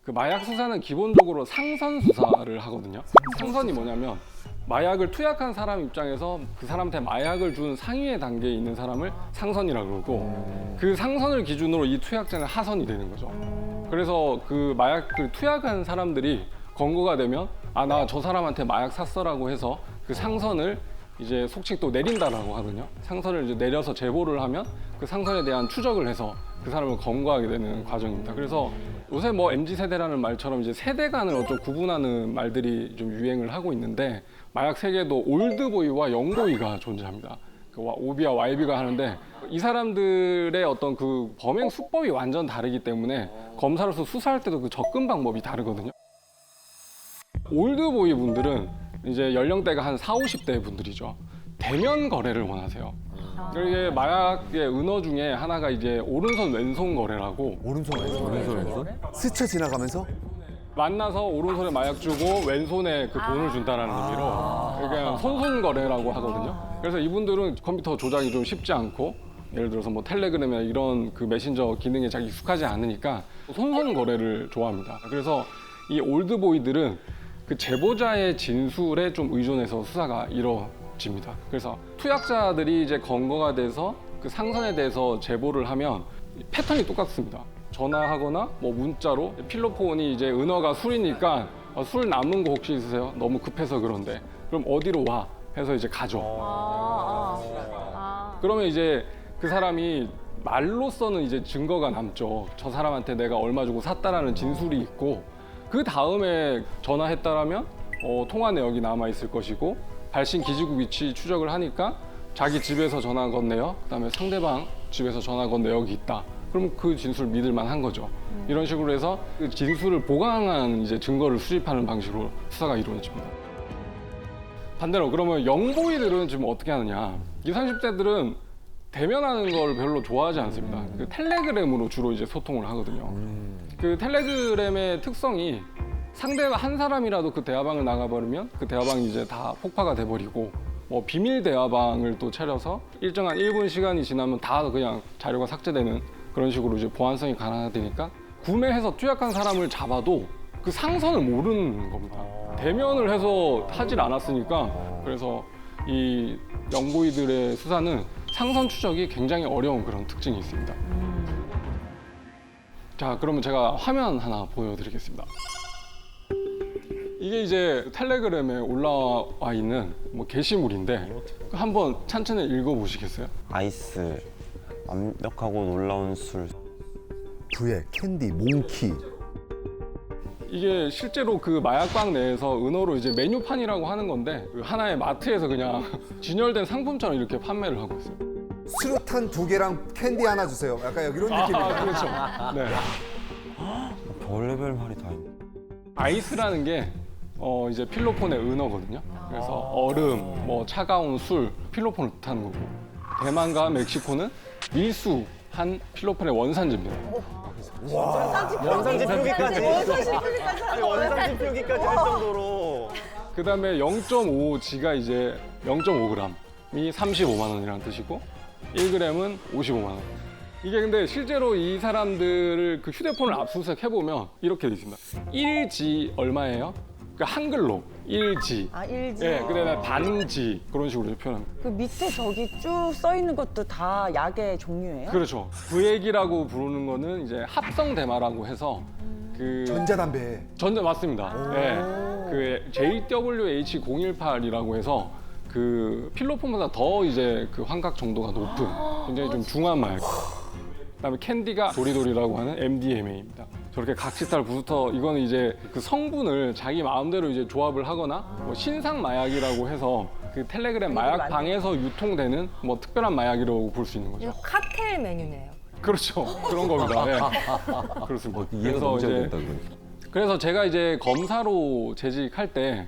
그 마약 수사는 기본적으로 상선 수사를 하거든요. 상선이 뭐냐면 마약을 투약한 사람 입장에서 그 사람한테 마약을 준 상위의 단계에 있는 사람을 상선이라고 그러고 그 상선을 기준으로 이 투약자는 하선이 되는 거죠. 그래서 그 마약을 투약한 사람들이 검거가 되면 아, 나 저 사람한테 마약 샀어라고 해서 그 상선을 이제 속칭 또 내린다라고 하거든요. 상선을 이제 내려서 제보를 하면 그 상선에 대한 추적을 해서 그 사람을 검거하게 되는 과정입니다. 그래서 요새 뭐 MZ 세대라는 말처럼 이제 세대 간을 어쩌고 구분하는 말들이 좀 유행을 하고 있는데 마약 세계도 올드보이와 영보이가 존재합니다. 그 OB와 YB가 하는데 이 사람들의 어떤 그 범행 수법이 완전 다르기 때문에 검사로서 수사할 때도 그 접근 방법이 다르거든요. 올드보이 분들은 이제 연령대가 한 40, 50대 분들이죠. 대면 거래를 원하세요. 이게 마약의 은어 중에 하나가 이제 오른손 왼손 거래라고 오른손 왼손? 스쳐 지나가면서? 만나서 오른손에 마약 주고 왼손에 그 돈을 준다라는 의미로 그냥 손손 거래라고 하거든요. 그래서 이분들은 컴퓨터 조작이 좀 쉽지 않고 예를 들어서 뭐 텔레그램이나 이런 그 메신저 기능에 잘 익숙하지 않으니까 손손 거래를 좋아합니다. 그래서 이 올드보이들은 그 제보자의 진술에 좀 의존해서 수사가 이루어집니다. 그래서 투약자들이 이제 검거가 돼서 그 상선에 대해서 제보를 하면 패턴이 똑같습니다. 전화하거나 뭐 문자로 필로폰이 이제 은어가 술이니까 술 남은 거 혹시 있으세요? 너무 급해서 그런데 그럼 어디로 와? 해서 이제 가죠. 그러면 이제 그 사람이 말로서는 이제 증거가 남죠. 저 사람한테 내가 얼마 주고 샀다라는 진술이 있고 그 다음에 전화했다라면 통화 내역이 남아 있을 것이고 발신 기지국 위치 추적을 하니까 자기 집에서 전화 건 내역, 그다음에 상대방 집에서 전화 건 내역이 있다. 그럼 그 진술 믿을 만한 거죠. 이런 식으로 해서 그 진술을 보강한 이제 증거를 수집하는 방식으로 수사가 이루어집니다. 반대로 그러면 영보이들은 지금 어떻게 하느냐? 20, 30대들은 대면하는 걸 별로 좋아하지 않습니다. 그 텔레그램으로 주로 이제 소통을 하거든요. 그 텔레그램의 특성이 상대가 한 사람이라도 그 대화방을 나가버리면 그 대화방이 이제 다 폭파가 돼버리고 뭐 비밀 대화방을 또 차려서 일정한 1분 시간이 지나면 다 그냥 자료가 삭제되는 그런 식으로 이제 보안성이 가능하다니까 구매해서 투약한 사람을 잡아도 그 상선을 모르는 겁니다. 대면을 해서 하질 않았으니까 그래서 이 영보이들의 수사는 상선 추적이 굉장히 어려운 그런 특징이 있습니다. 자, 그러면 제가 화면 하나 보여드리겠습니다. 이게 이제 텔레그램에 올라와 있는 뭐 게시물인데 한번 천천히 읽어보시겠어요? 아이스, 완벽하고 놀라운 술. 부에 캔디, 몽키. 이게 실제로 그 마약방 내에서 은어로 이제 메뉴판이라고 하는 건데 그 하나의 마트에서 그냥 진열된 상품처럼 이렇게 판매를 하고 있어요. 수류탄 2개랑 캔디 하나 주세요. 약간 이런 느낌이에요. 그렇죠. 네. 별의별 말이 다 있네. 아이스라는 게 이제 필로폰의 은어거든요. 그래서 얼음, 뭐 차가운 술, 필로폰을 뜻하는 거고 대만과 멕시코는 밀수한 필로폰의 원산지입니다. 원산지 표기까지. 아니, 원산지 표기까지 할 정도로. 그다음에 0.5G가 이제 0.5g이 35만 원이라는 뜻이고 1g은 55만 원. 이게 근데 실제로 이 사람들을 그 휴대폰을 압수수색 해보면 이렇게 돼 있습니다. 1G 얼마예요? 그 한글로 1G. 아, 1G. 예, 그다음에 반지 그런 식으로 표현합니다. 그 밑에 저기 쭉 써 있는 것도 다 약의 종류예요? 그렇죠. 부액이라고 부르는 거는 이제 합성 대마라고 해서 그 전자담배. 맞습니다. 네. 그 JWH018이라고 해서 그 필로폰보다 더 이제 그 환각 정도가 높은 굉장히 좀 중한 마약. 그다음에 캔디가 도리도리라고 하는 MDMA입니다. 저렇게 각시탈 부스터 이거는 이제 그 성분을 자기 마음대로 이제 조합을 하거나 뭐 신상 마약이라고 해서 그 텔레그램 마약 방에서 유통되는 뭐 특별한 마약이라고 볼 수 있는 거죠. 이거 칵테일 메뉴네요. 그렇죠. 그런 겁니다. 네. 그렇습니다. 이해가 너무 잘 된다, 그러니까. 그래서 제가 이제 검사로 재직할 때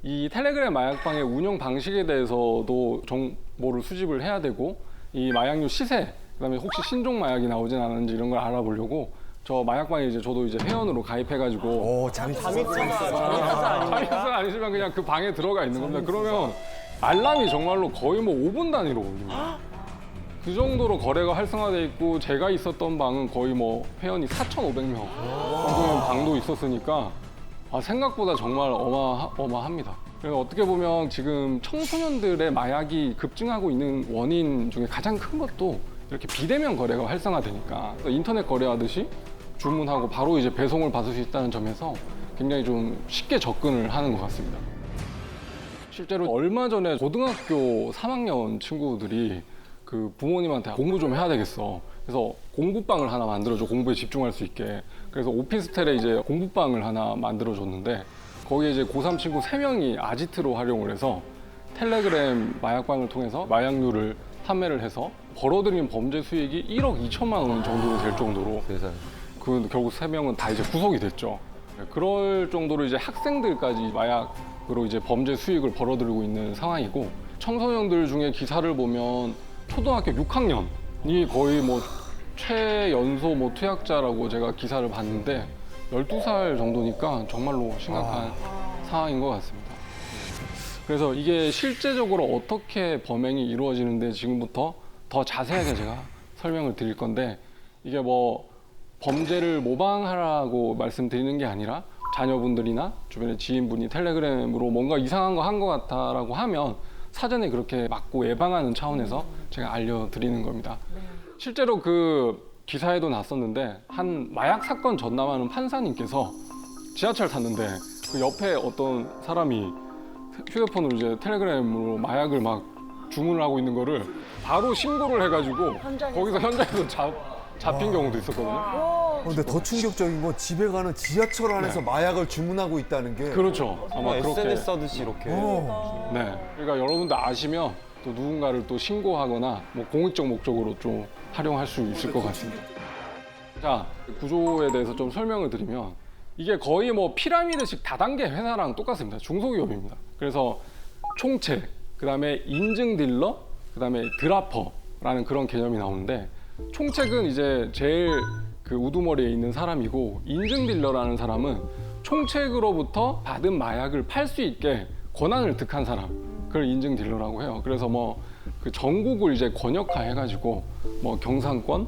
이 텔레그램 마약방의 운영 방식에 대해서도 정보를 수집을 해야 되고 이 마약류 시세, 그다음에 혹시 신종 마약이 나오진 않은지 이런 걸 알아보려고 저 마약방에 이제 저도 이제 회원으로 가입해가지고 오, 잠이 잠이서 아니지만 그냥 그 방에 들어가 있는 겁니다. 그러면 알람이 정말로 거의 뭐 5분 단위로 울립니다. 그 정도로 거래가 활성화돼 있고 제가 있었던 방은 거의 뭐 회원이 4,500명 정도의 방도 있었으니까 생각보다 정말 어마어마합니다. 그래서 어떻게 보면 지금 청소년들의 마약이 급증하고 있는 원인 중에 가장 큰 것도 이렇게 비대면 거래가 활성화되니까 인터넷 거래하듯이 주문하고 바로 이제 배송을 받을 수 있다는 점에서 굉장히 좀 쉽게 접근을 하는 것 같습니다. 실제로 얼마 전에 고등학교 3학년 친구들이 그 부모님한테 공부 좀 해야 되겠어. 그래서 공부방을 하나 만들어줘. 공부에 집중할 수 있게. 그래서 오피스텔에 이제 공부방을 하나 만들어줬는데 거기에 이제 고3 친구 3명이 아지트로 활용을 해서 텔레그램 마약방을 통해서 마약류를 판매를 해서 벌어들인 범죄 수익이 1억 2천만 원 정도 될 정도로 그 결국 3명은 다 이제 구속이 됐죠. 그럴 정도로 이제 학생들까지 마약으로 이제 범죄 수익을 벌어들이고 있는 상황이고 청소년들 중에 기사를 보면 초등학교 6학년이 거의 뭐 최연소 뭐 투약자라고 제가 기사를 봤는데 12살 정도니까 정말로 심각한 상황인 것 같습니다. 그래서 이게 실제적으로 어떻게 범행이 이루어지는데 지금부터 더 자세하게 제가 설명을 드릴 건데 이게 뭐 범죄를 모방하라고 말씀드리는 게 아니라 자녀분들이나 주변의 지인분이 텔레그램으로 뭔가 이상한 거 한 것 같다라고 하면 사전에 그렇게 막고 예방하는 차원에서 제가 알려드리는 겁니다. 실제로 그 기사에도 났었는데 한 마약 사건 전담하는 판사님께서 지하철 탔는데 그 옆에 어떤 사람이 휴대폰으로 이제 텔레그램으로 마약을 막 주문을 하고 있는 거를 바로 신고를 해가지고 거기서 현장에서 잡힌 경우도 있었거든요. 근데 더 충격적인 건 집에 가는 지하철 안에서 마약을 주문하고 있다는 게. 그렇죠. 아마 그렇게. SNS 하듯이 이렇게. 네. 그러니까 여러분들 아시면 또 누군가를 또 신고하거나 뭐 공익적 목적으로 좀 활용할 수 있을 것 같습니다. 자, 구조에 대해서 좀 설명을 드리면 이게 거의 뭐 피라미드식 다단계 회사랑 똑같습니다. 중소기업입니다. 그래서 총체, 그다음에 인증 딜러, 그다음에 드라퍼라는 그런 개념이 나오는데 총책은 이제 제일 그 우두머리에 있는 사람이고 인증 딜러라는 사람은 총책으로부터 받은 마약을 팔 수 있게 권한을 득한 사람, 그걸 인증 딜러라고 해요. 그래서 뭐 그 전국을 이제 권역화 해가지고 뭐 경상권,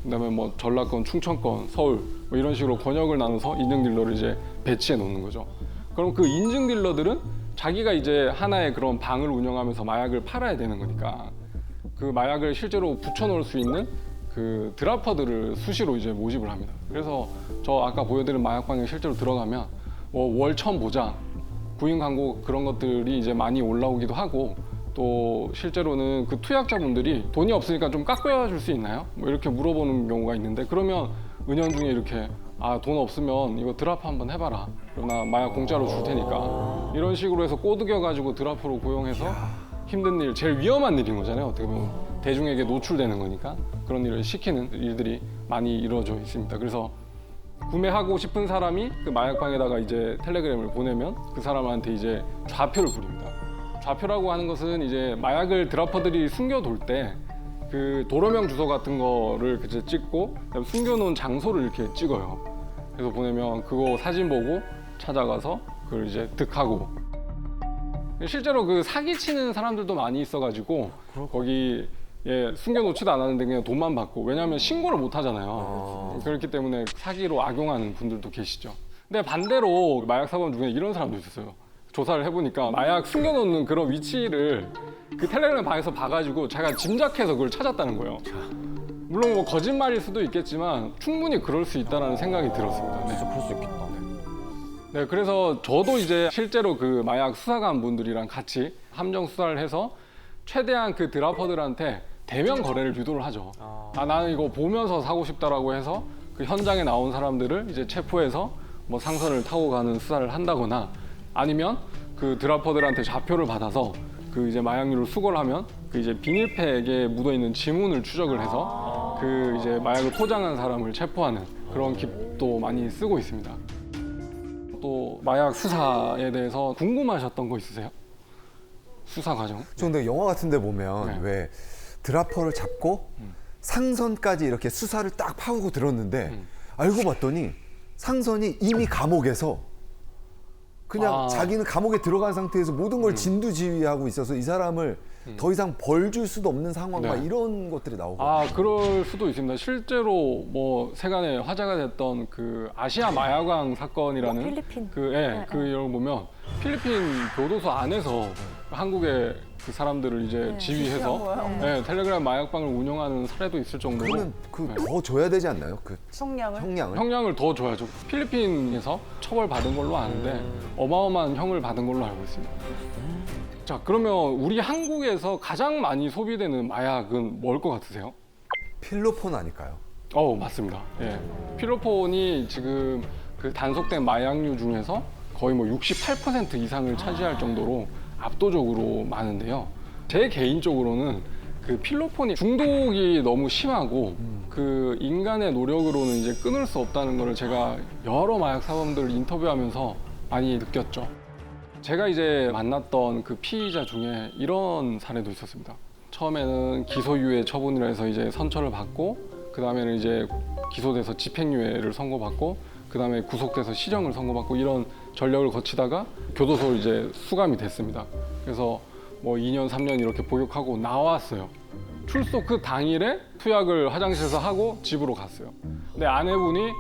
그다음에 뭐 전라권, 충청권, 서울 뭐 이런 식으로 권역을 나눠서 인증 딜러를 이제 배치해 놓는 거죠. 그럼 그 인증 딜러들은 자기가 이제 하나의 그런 방을 운영하면서 마약을 팔아야 되는 거니까 그 마약을 실제로 붙여놓을 수 있는 그 드라퍼들을 수시로 이제 모집을 합니다. 그래서 저 아까 보여드린 마약방에 실제로 들어가면 뭐 월천 보장, 구인 광고 그런 것들이 이제 많이 올라오기도 하고 또 실제로는 그 투약자분들이 돈이 없으니까 좀 깎여줄 수 있나요? 뭐 이렇게 물어보는 경우가 있는데 그러면 은연중에 이렇게 돈 없으면 이거 드라퍼 한번 해봐라. 그러나 마약 공짜로 줄 테니까 이런 식으로 해서 꼬드겨가지고 드라퍼로 고용해서 힘든 일, 제일 위험한 일인 거잖아요. 어떻게 보면 대중에게 노출되는 거니까 그런 일을 시키는 일들이 많이 이루어져 있습니다. 그래서 구매하고 싶은 사람이 그 마약방에다가 이제 텔레그램을 보내면 그 사람한테 이제 좌표를 부립니다. 좌표라고 하는 것은 이제 마약을 드라퍼들이 숨겨둘 때 그 도로명 주소 같은 거를 이제 찍고 숨겨놓은 장소를 이렇게 찍어요. 그래서 보내면 그거 사진 보고 찾아가서 그걸 이제 득하고 실제로 그 사기치는 사람들도 많이 있어가지고 거기 숨겨놓지도 않았는데 그냥 돈만 받고 왜냐하면 신고를 못 하잖아요. 그렇기 때문에 사기로 악용하는 분들도 계시죠. 근데 반대로 마약 사범 중에 이런 사람도 있었어요. 조사를 해보니까 마약 숨겨놓는 그런 위치를 그 텔레그램 방에서 봐가지고 자기가 짐작해서 그걸 찾았다는 거예요. 물론 뭐 거짓말일 수도 있겠지만 충분히 그럴 수 있다는 생각이 들었습니다. 진짜 그럴 수 있겠다. 네, 그래서 저도 이제 실제로 그 마약 수사관 분들이랑 같이 함정 수사를 해서 최대한 그 드라퍼들한테 대면 거래를 유도를 하죠. 나는 이거 보면서 사고 싶다라고 해서 그 현장에 나온 사람들을 이제 체포해서 뭐 상선을 타고 가는 수사를 한다거나 아니면 그 드라퍼들한테 좌표를 받아서 그 이제 마약류를 수거를 하면 그 이제 비닐팩에 묻어 있는 지문을 추적을 해서 그 이제 마약을 포장한 사람을 체포하는 그런 기법도 많이 쓰고 있습니다. 또 마약 수사에 대해서 궁금하셨던 거 있으세요? 수사 과정? 저 근데 영화 같은 데 보면 네. 왜 드라퍼를 잡고 상선까지 이렇게 수사를 딱 파고 들었는데 알고 봤더니 상선이 이미 감옥에서 그냥 자기는 감옥에 들어간 상태에서 모든 걸 진두지휘하고 있어서 이 사람을 더 이상 벌 줄 수도 없는 상황 막 네. 이런 것들이 나오고. 그럴 수도 있습니다. 실제로 뭐 세간에 화제가 됐던 그 아시아 마약왕 사건이라는 필리핀. 그 이런 거 보면 필리핀 교도소 안에서 한국의 그 사람들을 이제 지휘해서 텔레그램 마약방을 운영하는 사례도 있을 정도로 그러면 더 줘야 되지 않나요? 그 성량을. 형량을? 형량을 더 줘야죠. 필리핀에서 처벌받은 걸로 아는데 어마어마한 형을 받은 걸로 알고 있습니다. 자, 그러면 우리 한국에서 가장 많이 소비되는 마약은 뭘 것 같으세요? 필로폰 아닐까요? 맞습니다. 예. 필로폰이 지금 그 단속된 마약류 중에서 거의 뭐 68% 이상을 차지할 정도로 압도적으로 많은데요. 제 개인적으로는 그 필로폰이 중독이 너무 심하고 그 인간의 노력으로는 이제 끊을 수 없다는 거를 제가 여러 마약 사범들을 인터뷰하면서 많이 느꼈죠. 제가 이제 만났던 그 피의자 중에 이런 사례도 있었습니다. 처음에는 기소유예 처분이라 해서 이제 선처를 받고, 그 다음에는 이제 기소돼서 집행유예를 선고받고, 그 다음에 구속돼서 실형을 선고받고 이런 전력을 거치다가 교도소를 이제 수감이 됐습니다. 그래서 뭐 2년, 3년 이렇게 복역하고 나왔어요. 출소 그 당일에 투약을 화장실에서 하고 집으로 갔어요. 근데 아내분이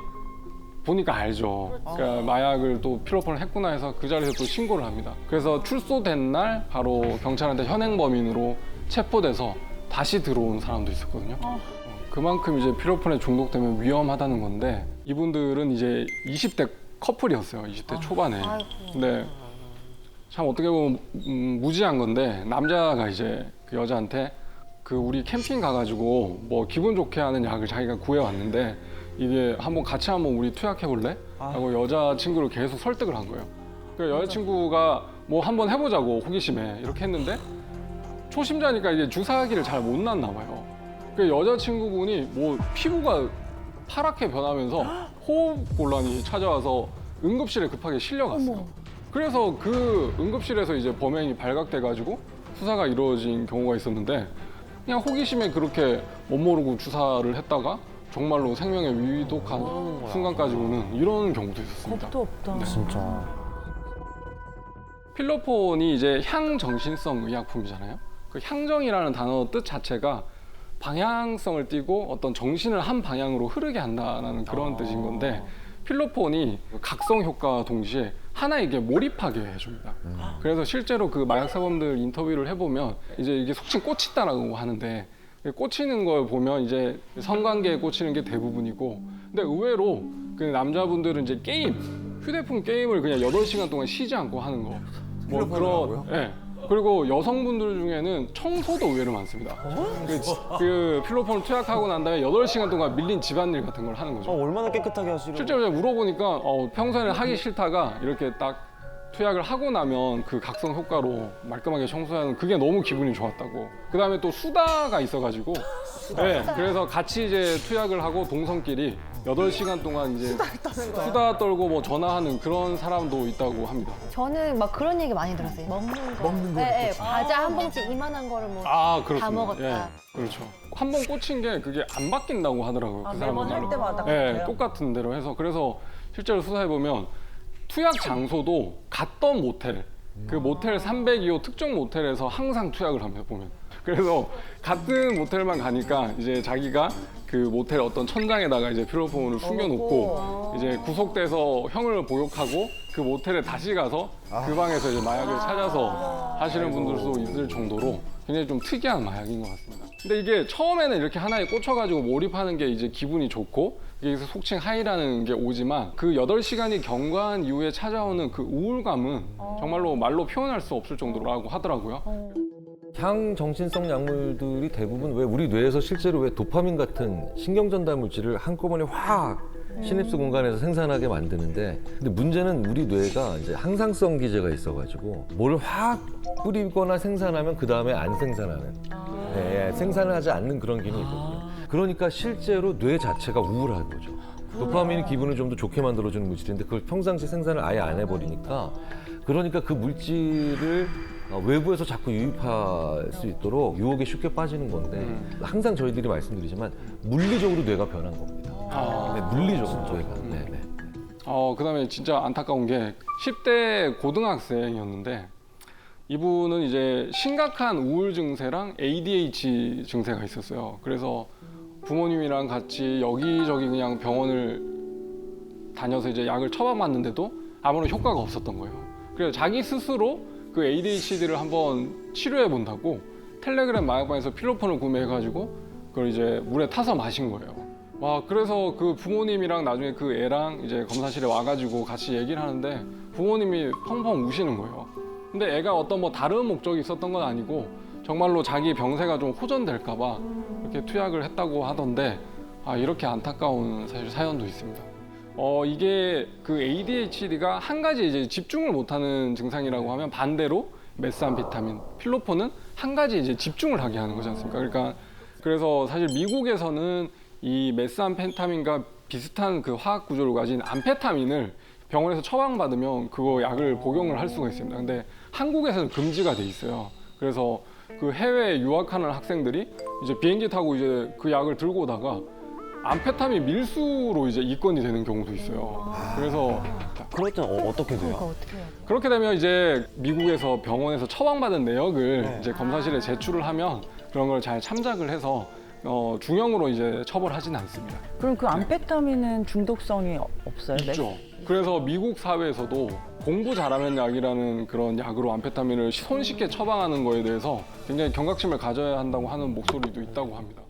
보니까 알죠. 그러니까 마약을 또 필로폰을 했구나 해서 그 자리에서 또 신고를 합니다. 그래서 출소된 날 바로 경찰한테 현행범인으로 체포돼서 다시 들어온 사람도 있었거든요. 그만큼 이제 필로폰에 중독되면 위험하다는 건데 이분들은 이제 20대 커플이었어요. 20대 초반에. 근데 참 어떻게 보면 무지한 건데 남자가 이제 그 여자한테 그 우리 캠핑 가가지고 뭐 기분 좋게 하는 약을 자기가 구해왔는데 이게 같이 한번 우리 투약해볼래? 하고 여자친구를 계속 설득을 한 거예요. 그 여자친구가 뭐 한번 해보자고 호기심에 이렇게 했는데 초심자니까 이게 주사기를 잘 못 놨나 봐요. 그 여자친구분이 뭐 피부가 파랗게 변하면서 호흡 곤란이 찾아와서 응급실에 급하게 실려갔어요. 그래서 그 응급실에서 이제 범행이 발각돼가지고 수사가 이루어진 경우가 있었는데 그냥 호기심에 그렇게 못 모르고 주사를 했다가 정말로 생명에 위독한 순간까지 오는 이런 경우도 있었습니다. 겁도 없다. 진짜. 필로폰이 이제 향정신성 의약품이잖아요. 그 향정이라는 단어 뜻 자체가 방향성을 띠고 어떤 정신을 한 방향으로 흐르게 한다는 그런 뜻인 건데 필로폰이 각성 효과와 동시에 하나에게 몰입하게 해줍니다. 그래서 실제로 그 마약 사범들 인터뷰를 해보면 이제 이게 속칭 꽂힌다라고 하는데 꽂히는 걸 보면 이제 성관계에 꽂히는 게 대부분이고 근데 의외로 그 남자분들은 이제 휴대폰 게임을 그냥 8시간 동안 쉬지 않고 하는 거. 뭐 필로폰을 하고요? 예. 그리고 여성분들 중에는 청소도 의외로 많습니다. 그 필로폰을 투약하고 난 다음에 8시간 동안 밀린 집안일 같은 걸 하는 거죠. 얼마나 깨끗하게 하시려고. 실제로 제가 물어보니까 평소에는 하기 싫다가 이렇게 딱 투약을 하고 나면 그 각성 효과로 말끔하게 청소하는 그게 너무 기분이 좋았다고. 그 다음에 또 수다가 있어가지고 네, 그래서 같이 이제 투약을 하고 동성끼리 8시간 동안 이제 수다 떨고 뭐 전화하는 그런 사람도 있다고 합니다. 저는 막 그런 얘기 많이 들었어요. 먹는 거. 먹는 거. 네, 네. 과자 한 봉지 이만한 거를 뭐 그렇습니다. 다 먹었다. 예, 그렇죠. 한 번 꽂힌 게 그게 안 바뀐다고 하더라고요. 그 매번 사람들 할 때마다 예, 그래요? 똑같은 대로 해서 그래서 실제로 수사해 보면 투약 장소도 갔던 모텔, 그 모텔 302호 특정 모텔에서 항상 투약을 합니다, 보면. 그래서 같은 모텔만 가니까 이제 자기가 그 모텔 어떤 천장에다가 이제 필로폰을 숨겨놓고 이제 구속돼서 형을 복역하고 그 모텔에 다시 가서 그 방에서 이제 마약을 찾아서 하시는 분들도 있을 정도로 굉장히 좀 특이한 마약인 것 같습니다. 근데 이게 처음에는 이렇게 하나에 꽂혀가지고 몰입하는 게 이제 기분이 좋고 이게 속칭 하이라는 게 오지만 그 8시간이 경과한 이후에 찾아오는 그 우울감은 정말로 말로 표현할 수 없을 정도라고 하더라고요. 향정신성 약물들이 대부분 왜 우리 뇌에서 실제로 왜 도파민 같은 신경 전달 물질을 한꺼번에 확 시냅스 공간에서 생산하게 만드는데 근데 문제는 우리 뇌가 이제 항상성 기제가 있어가지고 뭘 확 뿌리거나 생산하면 그 다음에 안 생산하는 생산을 하지 않는 그런 기능이 있거든요. 그러니까 실제로 뇌 자체가 우울한 거죠. 도파민이 기분을 좀 더 좋게 만들어주는 물질인데 그걸 평상시 생산을 아예 안 해버리니까 그러니까 그 물질을 외부에서 자꾸 유입할 수 있도록 유혹에 쉽게 빠지는 건데 항상 저희들이 말씀드리지만 물리적으로 뇌가 변한 겁니다. 네, 물리적으로 저희가. 네. 그다음에 진짜 안타까운 게 10대 고등학생이었는데 이분은 이제 심각한 우울 증세랑 ADHD 증세가 있었어요. 그래서 부모님이랑 같이 여기저기 그냥 병원을 다녀서 이제 약을 처방받는데도 아무런 효과가 없었던 거예요. 그래서 자기 스스로 그 ADHD를 한번 치료해 본다고 텔레그램 마약방에서 필로폰을 구매해가지고 그걸 이제 물에 타서 마신 거예요. 와, 그래서 그 부모님이랑 나중에 그 애랑 이제 검사실에 와가지고 같이 얘기를 하는데 부모님이 펑펑 우시는 거예요. 근데 애가 어떤 뭐 다른 목적이 있었던 건 아니고 정말로 자기 병세가 좀 호전될까봐 이렇게 투약을 했다고 하던데 이렇게 안타까운 사실 사연도 있습니다. 이게 그 ADHD가 한 가지 이제 집중을 못하는 증상이라고 하면 반대로 메스암페타민, 필로폰은 한 가지 이제 집중을 하게 하는 거지 않습니까? 그러니까 그래서 사실 미국에서는 이 메스암페타민과 비슷한 그 화학 구조를 가진 암페타민을 병원에서 처방받으면 그거 약을 복용을 할 수가 있습니다. 근데 한국에서는 금지가 돼 있어요. 그래서 그 해외에 유학하는 학생들이 이제 비행기 타고 이제 그 약을 들고 오다가 암페타민 밀수로 이제 입건이 되는 경우도 있어요. 그래서 그럴 땐 어떻게 돼요? 어떻게 해야 돼? 그렇게 되면 이제 미국에서 병원에서 처방받은 내역을 이제 검사실에 제출을 하면 그런 걸 잘 참작을 해서 중형으로 이제 처벌하지는 않습니다. 그럼 그 암페타민은 중독성이 없어요? 있죠. 그래서 미국 사회에서도 공부 잘하는 약이라는 그런 약으로 암페타민을 손쉽게 처방하는 거에 대해서 굉장히 경각심을 가져야 한다고 하는 목소리도 있다고 합니다.